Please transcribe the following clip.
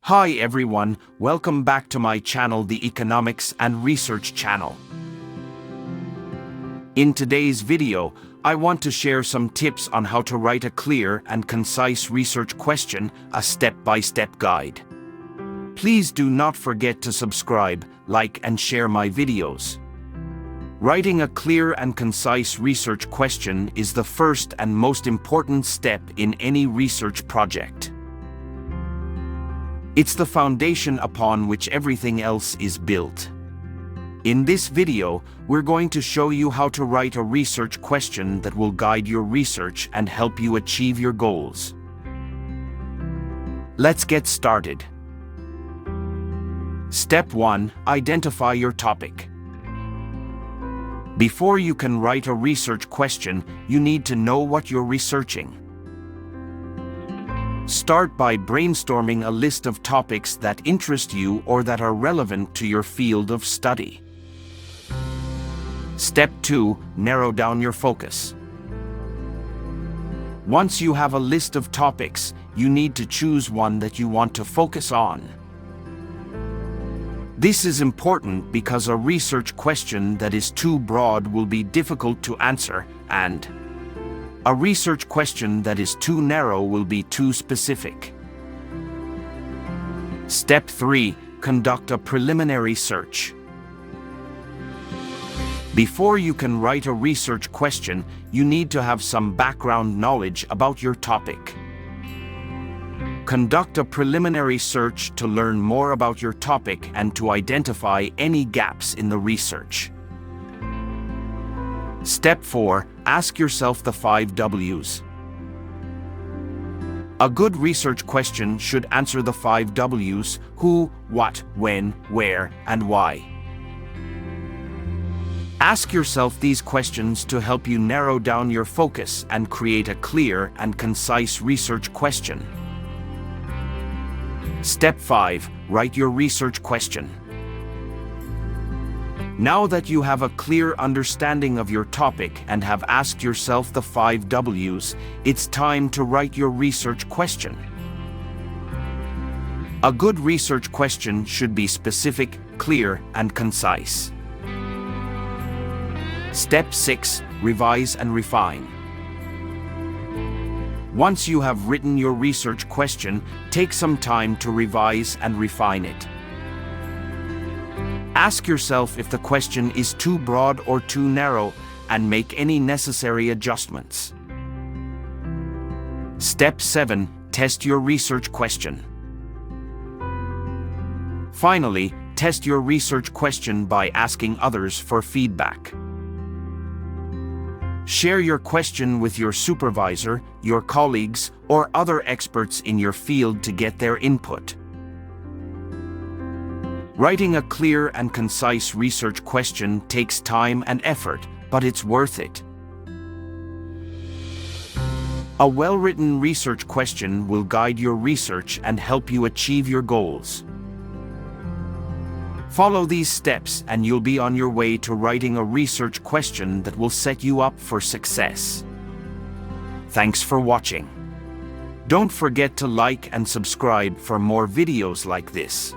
Hi everyone, welcome back to my channel, the Economics and Research channel. In today's video, I want to share some tips on how to write a clear and concise research question, a step-by-step guide. Please do not forget to subscribe, like and share my videos. Writing a clear and concise research question is the first and most important step in any research project. It's the foundation upon which everything else is built. In this video, we're going to show you how to write a research question that will guide your research and help you achieve your goals. Let's get started. Step 1. Identify your topic. Before you can write a research question, you need to know what you're researching. Start by brainstorming a list of topics that interest you or that are relevant to your field of study. Step 2. Narrow down your focus. Once you have a list of topics, you need to choose one that you want to focus on. This is important because a research question that is too broad will be difficult to answer, and a research question that is too narrow will be too specific. Step 3. Conduct a preliminary search. Before you can write a research question, you need to have some background knowledge about your topic. Conduct a preliminary search to learn more about your topic and to identify any gaps in the research. Step 4. Ask yourself the 5 W's. A good research question should answer the 5 W's: who, what, when, where, and why. Ask yourself these questions to help you narrow down your focus and create a clear and concise research question. Step 5. Write your research question. Now that you have a clear understanding of your topic and have asked yourself the 5 W's, it's time to write your research question. A good research question should be specific, clear, and concise. Step 6. Revise and refine. Once you have written your research question, take some time to revise and refine it. Ask yourself if the question is too broad or too narrow and make any necessary adjustments. Step 7. Test your research question. Finally, test your research question by asking others for feedback. Share your question with your supervisor, your colleagues, or other experts in your field to get their input. Writing a clear and concise research question takes time and effort, but it's worth it. A well-written research question will guide your research and help you achieve your goals. Follow these steps and you'll be on your way to writing a research question that will set you up for success. Thanks for watching. Don't forget to like and subscribe for more videos like this.